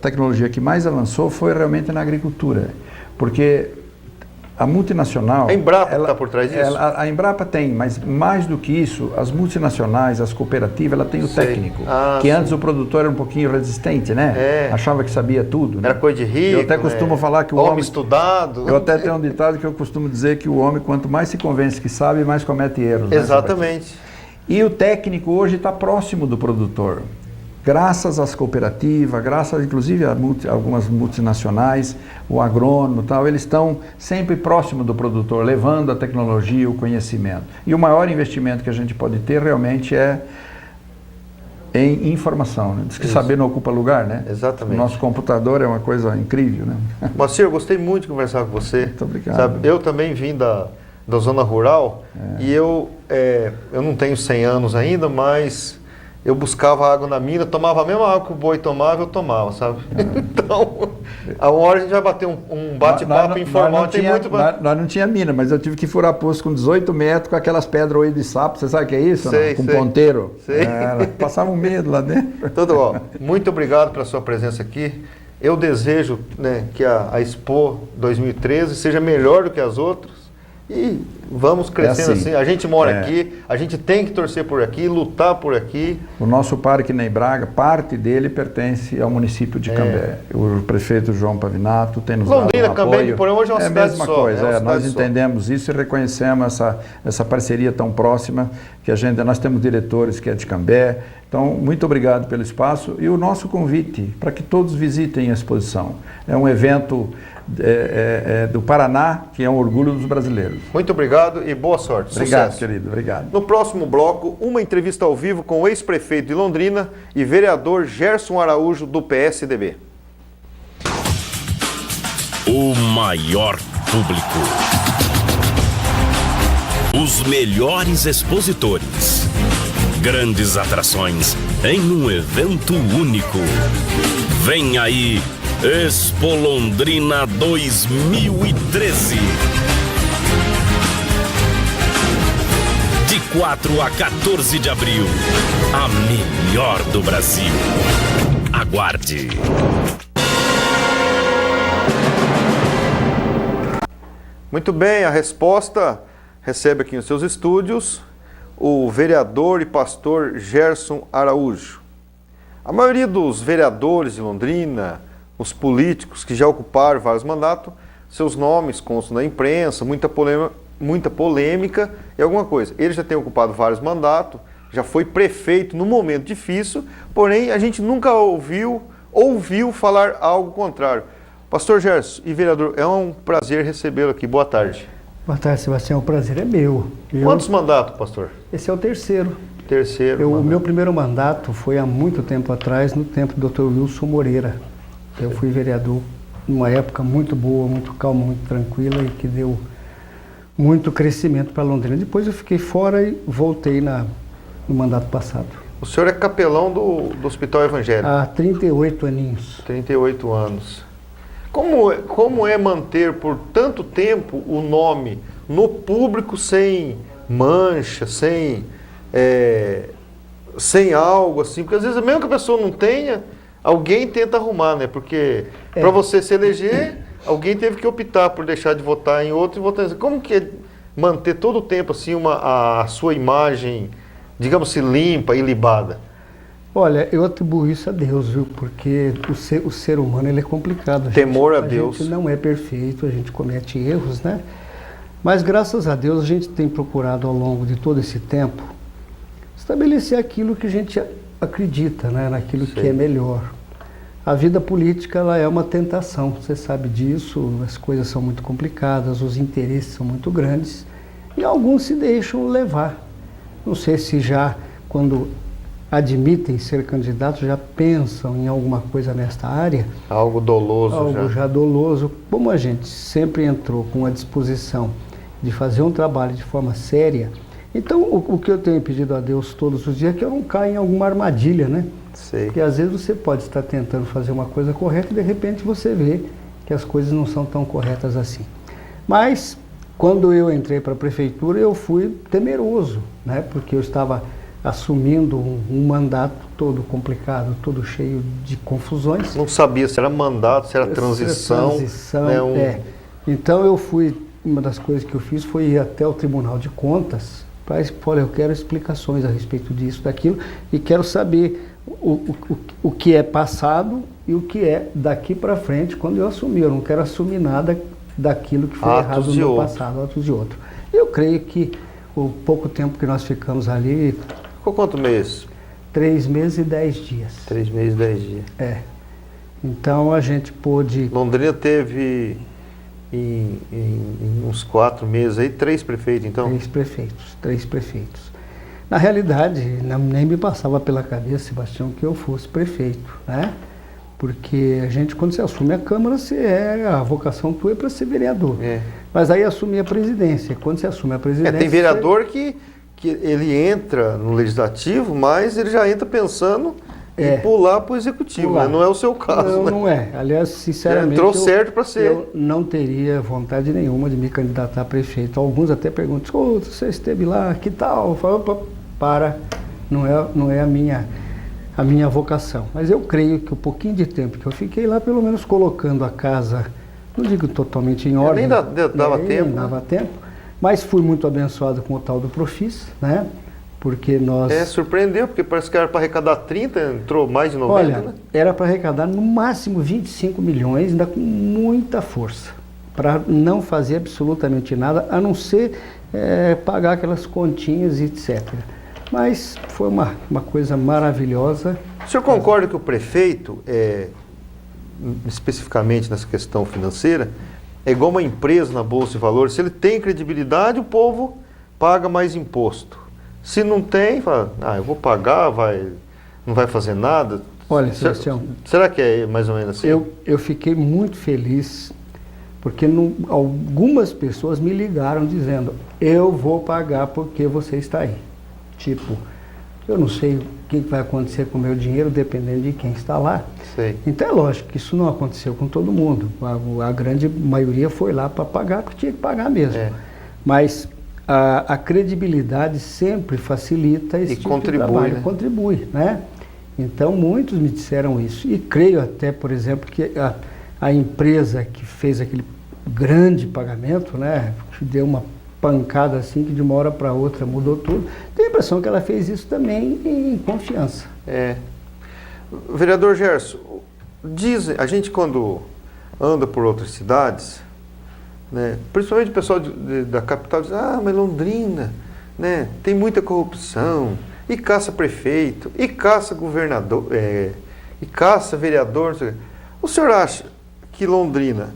tecnologias que mais avançou foi realmente na agricultura. Porque a multinacional...
A Embrapa está por trás disso?
A Embrapa tem, mas mais do que isso, as multinacionais, as cooperativas, ela tem o técnico. Que antes o produtor era um pouquinho resistente, né? Achava que sabia tudo. Né?
Era coisa de rico.
Eu até costumo falar que o
homem estudado.
Eu até tenho um ditado que eu costumo dizer que o homem, quanto mais se convence que sabe, mais comete erros.
Exatamente.
Né? E o técnico hoje está próximo do produtor. Graças às cooperativas, graças inclusive a algumas multinacionais, o agrônomo, tal, eles estão sempre próximo do produtor, levando a tecnologia, o conhecimento. E o maior investimento que a gente pode ter realmente é em informação. Né? Diz que saber não ocupa lugar, né?
Exatamente.
O nosso computador é uma coisa incrível, né?
Moacir, eu gostei muito de conversar com você.
Muito obrigado.
Sabe, eu também vim da zona rural e eu não tenho 100 anos ainda, mas... Eu buscava água na mina, tomava a mesma água que o boi tomava, eu tomava, sabe? Então, a hora a gente vai bater um bate-papo informal.
Nós não tinha mina, mas eu tive que furar poço com 18 metros com aquelas pedras olho de sapo. Você sabe o que é isso?
Sei,
com ponteiro.
Sei.
Passava um medo lá dentro.
Tudo bom. Muito obrigado pela sua presença aqui. Eu desejo, né, que a Expo 2013 seja melhor do que as outras. E Vamos crescendo assim. A gente mora aqui, a gente tem que torcer por aqui, lutar por aqui.
O nosso Parque Ney Braga, parte dele pertence ao município de Cambé. O prefeito João Pavinato tem nos dado um apoio.
Cambé, porém hoje é uma cidade
mesma
só.
Coisa, nós entendemos isso e reconhecemos essa parceria tão próxima que nós temos diretores que é de Cambé. Então, muito obrigado pelo espaço e o nosso convite para que todos visitem a exposição. É um evento do Paraná, que é um orgulho dos brasileiros.
Muito obrigado e boa sorte.
Obrigado,
Sucesso.
querido. Obrigado.
No próximo bloco, uma entrevista ao vivo com o ex-prefeito de Londrina e vereador Gerson Araújo, do PSDB.
O maior público. Os melhores expositores. Grandes atrações em um evento único. Vem aí, Expo Londrina 2013. De 4 a 14 de abril, a melhor do Brasil. Aguarde.
Muito bem, a resposta recebe aqui nos seus estúdios o vereador e pastor Gerson Araújo. A maioria dos vereadores de Londrina, os políticos que já ocuparam vários mandatos, seus nomes constam na imprensa, muita polêmica e alguma coisa. Ele já tem ocupado vários mandatos, já foi prefeito num momento difícil, porém a gente nunca ouviu falar algo contrário. Pastor Gerson e vereador, é um prazer recebê-lo aqui. Boa tarde.
Boa tarde, Sebastião. O prazer é meu.
Quantos mandatos, pastor?
Esse é o terceiro.
O
meu primeiro mandato foi há muito tempo atrás, no tempo do Dr. Wilson Moreira. Eu fui vereador numa época muito boa, muito calma, muito tranquila e que deu muito crescimento para Londrina. Depois eu fiquei fora e voltei no mandato passado.
O senhor é capelão do Hospital Evangélico?
Há 38 aninhos.
38 anos. Como é manter por tanto tempo o nome no público sem mancha, sem algo assim? Porque às vezes, mesmo que a pessoa não tenha, alguém tenta arrumar, né? Porque para você se eleger, alguém teve que optar por deixar de votar em outro e votar em outro. Como que é manter todo o tempo assim a sua imagem, digamos assim, limpa e libada?
Olha, eu atribuo isso a Deus, viu? Porque o ser humano ele é complicado.
Temor a Deus.
A gente não é perfeito, a gente comete erros, né? Mas graças a Deus a gente tem procurado ao longo de todo esse tempo estabelecer aquilo que a gente acredita, né? Naquilo que é melhor. A vida política ela é uma tentação, você sabe disso, as coisas são muito complicadas, os interesses são muito grandes e alguns se deixam levar. Não sei se já quando admitem ser candidatos, já pensam em alguma coisa nesta área.
Algo doloso
algo já doloso. Como a gente sempre entrou com a disposição de fazer um trabalho de forma séria, então o que eu tenho pedido a Deus todos os dias é que eu não caia em alguma armadilha, né?
Sei.
Porque às vezes você pode estar tentando fazer uma coisa correta e de repente você vê que as coisas não são tão corretas assim. Mas quando eu entrei para a prefeitura eu fui temeroso, né? Porque eu estava assumindo um mandato todo complicado, todo cheio de confusões.
Não sabia se era mandato, se era transição. Né,
Então eu fui, uma das coisas que eu fiz foi ir até o Tribunal de Contas para olha, eu quero explicações a respeito disso, daquilo, e quero saber o que é passado e o que é daqui para frente quando eu assumir. Eu não quero assumir nada daquilo que foi errado no meu passado, atos de outro. Eu creio que o pouco tempo que nós ficamos ali...
Ficou quanto mês?
3 meses e 10 dias.
3 meses e 10 dias.
Então a gente pôde...
Londrina teve em uns 4 meses aí 3 prefeitos, então?
3 prefeitos. Na realidade, nem me passava pela cabeça, Sebastião, que eu fosse prefeito, né? Porque a gente, quando você assume a Câmara, a vocação tua é para ser vereador. Mas aí assumir a presidência. Quando você assume a presidência...
tem vereador que ele entra no legislativo, mas ele já entra pensando em pular para o executivo. Né? Não é o seu caso.
Não,
né?
Não é. Aliás, sinceramente,
entrou certo para ser.
Eu não teria vontade nenhuma de me candidatar a prefeito. Alguns até perguntam, você esteve lá, que tal? Eu falo, não é a minha vocação. Mas eu creio que o pouquinho de tempo que eu fiquei lá, pelo menos colocando a casa, não digo totalmente em ordem.
Nem dava tempo.
Nem dava tempo. Mas fui muito abençoado com o tal do Profis, né? Porque nós...
surpreendeu, porque parece que era para arrecadar 30, entrou mais de 90,
Olha,
né?
era para arrecadar no máximo 25 milhões, ainda com muita força, para não fazer absolutamente nada, a não ser pagar aquelas continhas e etc. Mas foi uma coisa maravilhosa.
O senhor concorda que o prefeito, especificamente nessa questão financeira, é igual uma empresa na Bolsa de Valores? Se ele tem credibilidade, o povo paga mais imposto. Se não tem, fala, eu vou pagar, não vai fazer nada.
Olha, Sebastião,
será que é mais ou menos assim?
Eu fiquei muito feliz, porque algumas pessoas me ligaram dizendo, eu vou pagar porque você está aí. Tipo, eu não sei o que vai acontecer com o meu dinheiro, dependendo de quem está lá.
Sei.
Então é lógico que isso não aconteceu com todo mundo. A grande maioria foi lá para pagar, porque tinha que pagar mesmo. Mas a credibilidade sempre facilita esse tipo de trabalho,
né?
Contribui, né? Então muitos me disseram isso, e creio até, por exemplo, que a empresa que fez aquele grande pagamento, né, que deu uma pancada assim, que de uma hora para outra mudou tudo, tenho a impressão que ela fez isso também em confiança.
Vereador Gerson, a gente quando anda por outras cidades, né, principalmente o pessoal da capital diz, mas Londrina, né, tem muita corrupção, e caça prefeito, e caça governador, e caça vereador. O senhor acha que Londrina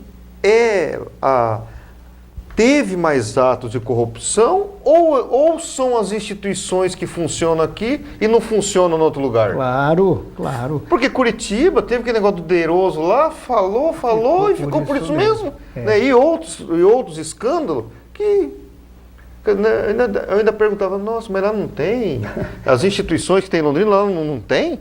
teve mais atos de corrupção ou são as instituições que funcionam aqui e não funcionam em outro lugar?
Claro, claro.
Porque Curitiba teve aquele negócio do Deiroso lá, falou e ficou por isso mesmo. Né? E outros escândalos que... Eu ainda perguntava, nossa, mas lá não tem? As instituições que tem em Londrina lá não tem?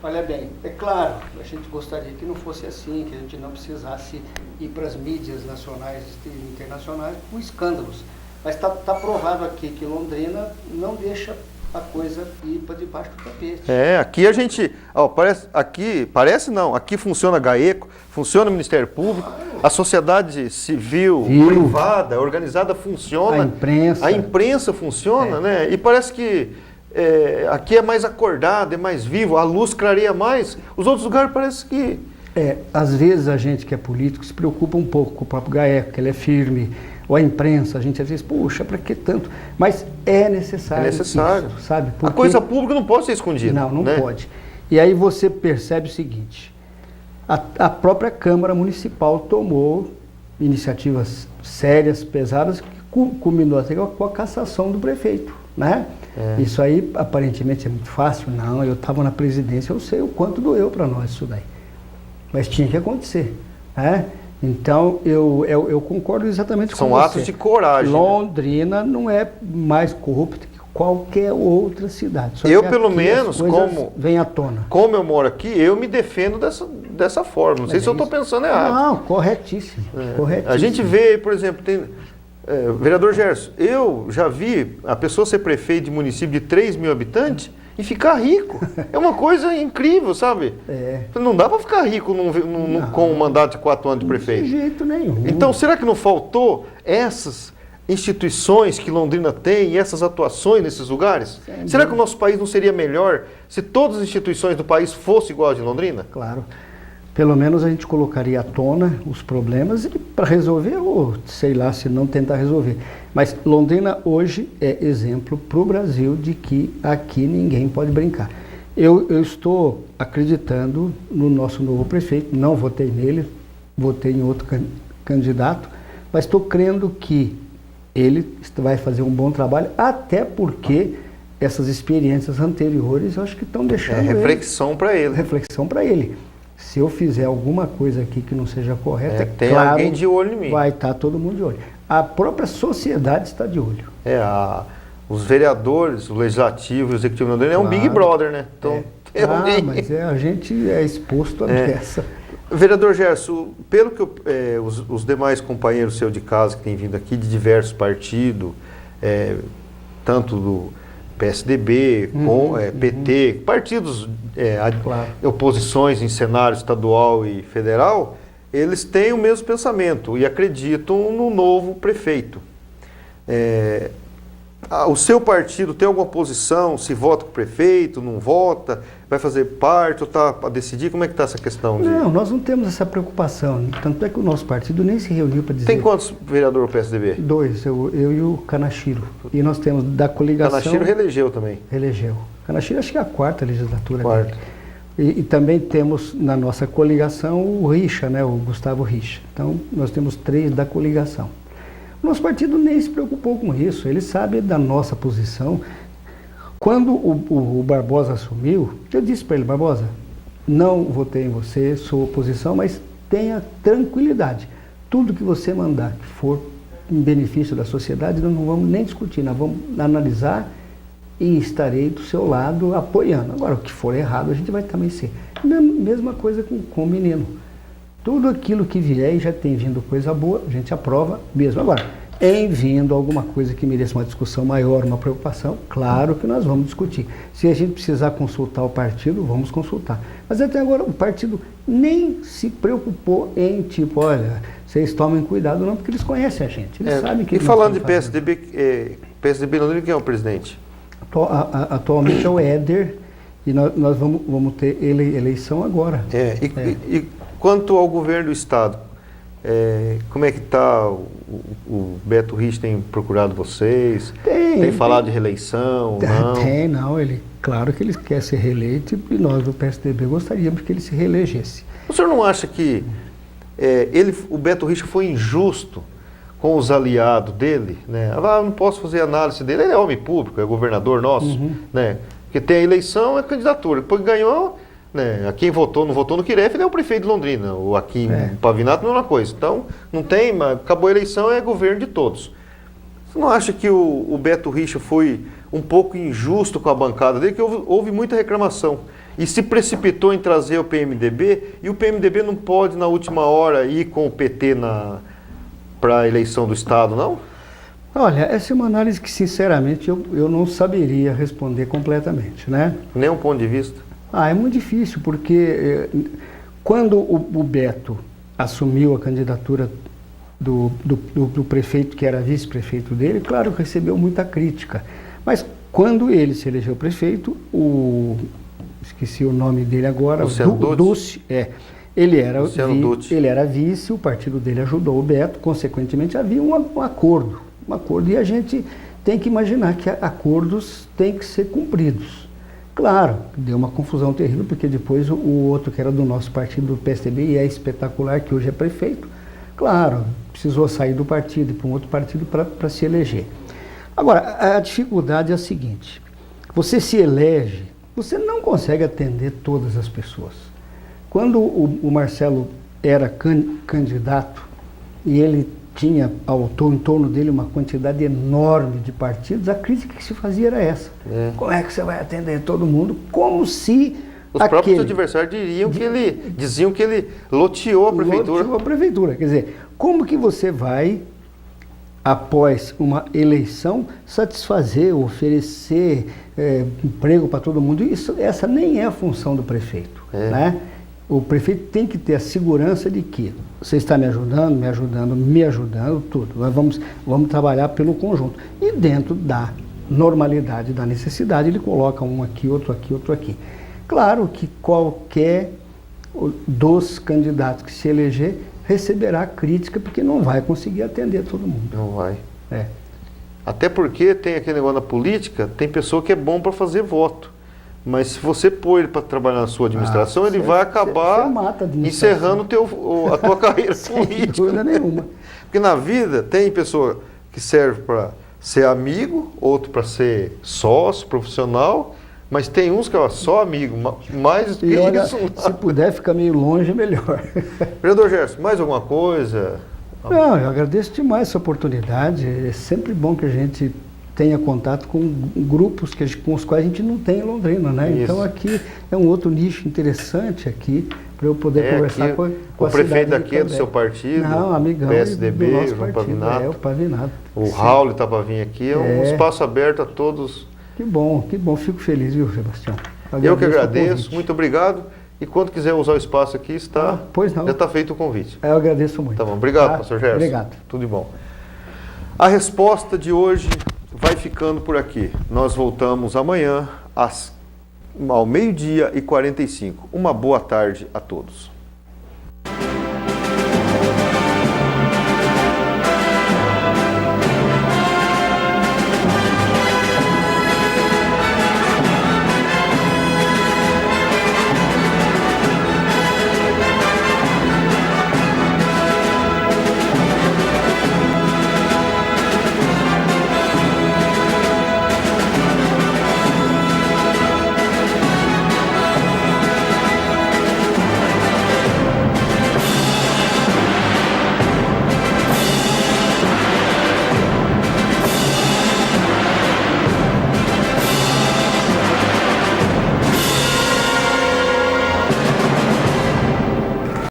Olha bem, é claro, a gente gostaria que não fosse assim, que a gente não precisasse ir para as mídias nacionais e internacionais com escândalos. Mas está provado aqui que Londrina não deixa a coisa ir para debaixo do tapete.
Aqui a gente, aqui funciona a GAECO, funciona o Ministério Público, a sociedade civil, privada, organizada funciona.
A
imprensa funciona, né? E parece que aqui é mais acordado, é mais vivo, a luz clareia mais. Os outros lugares parece que...
Às vezes a gente que é político se preocupa um pouco com o próprio GAECO, que ele é firme, ou a imprensa, a gente às vezes, puxa, para que tanto? Mas é necessário. Isso, sabe? Porque
a coisa pública não pode ser escondida.
Não pode. E aí você percebe o seguinte, a própria Câmara Municipal tomou iniciativas sérias, pesadas, que culminou até com a cassação do prefeito, né? Isso aí aparentemente é muito fácil. Não, eu estava na presidência, eu sei o quanto doeu para nós isso daí. Mas tinha que acontecer, né? Então, eu concordo exatamente com você.
São atos de coragem.
Londrina não é mais corrupta que qualquer outra cidade. Só
eu, pelo menos,
vem à tona.
Como eu moro aqui, eu me defendo dessa forma. Não sei se eu estou pensando errado.
Não, corretíssimo.
A gente vê, por exemplo, vereador Gerson, eu já vi a pessoa ser prefeito de município de 3 mil habitantes e ficar rico. É uma coisa incrível, sabe? Não dá para ficar rico com um mandato de 4 anos de prefeito.
De jeito nenhum.
Então, será que não faltou essas instituições que Londrina tem e essas atuações nesses lugares? Será que o nosso país não seria melhor se todas as instituições do país fossem igual a de Londrina?
Claro. Pelo menos a gente colocaria à tona os problemas para resolver, ou sei lá, se não tentar resolver. Mas Londrina hoje é exemplo para o Brasil de que aqui ninguém pode brincar. Eu estou acreditando no nosso novo prefeito, não votei nele, votei em outro candidato, mas estou crendo que ele vai fazer um bom trabalho, até porque essas experiências anteriores eu acho que estão deixando
reflexão para ele.
Reflexão para ele. Se eu fizer alguma coisa aqui que não seja correta,
tem
claro,
alguém de olho em mim.
Vai estar todo mundo de olho. A própria sociedade está de olho.
Os vereadores, o legislativo, o executivo não é um Big Brother, né? Então,
mas a gente é exposto a dessa.
Vereador Gerson, pelo que os demais companheiros seus de casa que têm vindo aqui de diversos partidos, tanto do PSDB, PT, partidos, oposições em cenário estadual e federal, eles têm o mesmo pensamento e acreditam no novo prefeito. O seu partido tem alguma posição? Se vota com o prefeito, não vota? Vai fazer parte ou está a decidir? Como é que está essa questão?
Não, nós não temos essa preocupação. Tanto é que o nosso partido nem se reuniu para dizer...
Tem quantos vereadores do PSDB?
2, eu e o Kanashiro. E nós temos da coligação...
Kanashiro reelegeu também.
Reelegeu. Kanashiro acho que é a 4ª legislatura.
Quarta.
E também temos na nossa coligação o Richa, né, o Gustavo Richa. Então nós temos 3 da coligação. Nosso partido nem se preocupou com isso, ele sabe da nossa posição. Quando o Barbosa assumiu, eu disse para ele, Barbosa, não votei em você, sou oposição, mas tenha tranquilidade. Tudo que você mandar que for em benefício da sociedade, nós não vamos nem discutir, nós vamos analisar e estarei do seu lado apoiando. Agora, o que for errado, a gente vai também ser. Mesma coisa com o menino. Tudo aquilo que vier e já tem vindo coisa boa, a gente aprova mesmo. Agora, em vindo alguma coisa que mereça uma discussão maior, uma preocupação, claro que nós vamos discutir. Se a gente precisar consultar o partido, vamos consultar. Mas até agora o partido nem se preocupou em tipo, olha, vocês tomem cuidado não, porque eles conhecem a gente, eles sabem que...
E falando de PSDB, PSDB Londrina, quem é o presidente?
Atualmente é o Éder e nós vamos ter eleição agora.
E quanto ao governo do Estado, como é que está? O Beto Richa tem procurado vocês? Tem falado de reeleição? Não?
Claro que ele quer ser reeleito e nós do PSDB gostaríamos que ele se reelegesse.
O senhor não acha que o Beto Richa foi injusto com os aliados dele? Né? Eu não posso fazer análise dele, ele é homem público, é governador nosso, né? Porque tem a eleição, é candidatura, depois ganhou... Né? Quem votou, não votou no Kiref, ele é o prefeito de Londrina, ou aqui em Pavinato, mesma coisa. Então, não tem, mas acabou a eleição, é governo de todos. Você não acha que o Beto Richa foi um pouco injusto com a bancada dele, que houve muita reclamação, e se precipitou em trazer o PMDB, e o PMDB não pode, na última hora, ir com o PT para a eleição do Estado, não?
Olha, essa é uma análise que, sinceramente, eu não saberia responder completamente, né?
Nenhum ponto de vista?
É muito difícil, porque quando o Beto assumiu a candidatura do prefeito, que era vice-prefeito dele, claro que recebeu muita crítica. Mas quando ele se elegeu prefeito, esqueci o nome dele agora, Ducci, ele era vice, o partido dele ajudou o Beto, consequentemente havia um acordo, e a gente tem que imaginar que acordos têm que ser cumpridos. Claro, deu uma confusão terrível, porque depois o outro que era do nosso partido, do PSDB, e é espetacular, que hoje é prefeito, claro, precisou sair do partido e para um outro partido para se eleger. Agora, a dificuldade é a seguinte, você se elege, você não consegue atender todas as pessoas. Quando o Marcelo era candidato e ele tinha em torno dele uma quantidade enorme de partidos, a crítica que se fazia era essa. Como é que você vai atender todo mundo? Como se
os próprios adversários diziam que ele loteou a prefeitura.
Loteou a prefeitura. Quer dizer, como que você vai, após uma eleição, satisfazer, oferecer emprego para todo mundo? Essa nem é a função do prefeito, né? O prefeito tem que ter a segurança de que você está me ajudando, tudo. Nós vamos trabalhar pelo conjunto. E dentro da normalidade, da necessidade, ele coloca um aqui, outro aqui, outro aqui. Claro que qualquer dos candidatos que se eleger receberá crítica, porque não vai conseguir atender todo mundo.
Não vai. Até porque tem aquele negócio na política, tem pessoa que é bom para fazer voto. Mas se você pôr ele para trabalhar na sua administração, ele vai acabar encerrando a tua carreira política.
Sem dúvida nenhuma.
Porque na vida tem pessoa que serve para ser amigo, outro para ser sócio, profissional, mas tem uns que é só amigo, mais que isso.
Se puder ficar meio longe, melhor.
Vereador Gerson, mais alguma coisa?
Não, eu agradeço demais essa oportunidade. É sempre bom que a gente tenha contato com grupos com os quais a gente não tem em Londrina, né? Isso. Então aqui é um outro nicho interessante aqui para eu poder conversar com a
o prefeito daqui é do seu partido?
Não, amigão,
PSDB,
do nosso
o
partido,
Pavinato.
o Pavinato.
O Raul está para vir aqui, é um espaço aberto a todos.
Que bom, fico feliz, viu, Sebastião?
Eu que agradeço, muito obrigado. E quando quiser usar o espaço aqui, já está feito o convite.
Eu agradeço muito.
Tá bom, obrigado, pastor Gerson.
Obrigado.
Tudo de bom. A resposta de hoje vai ficando por aqui. Nós voltamos amanhã ao 12h45. Uma boa tarde a todos.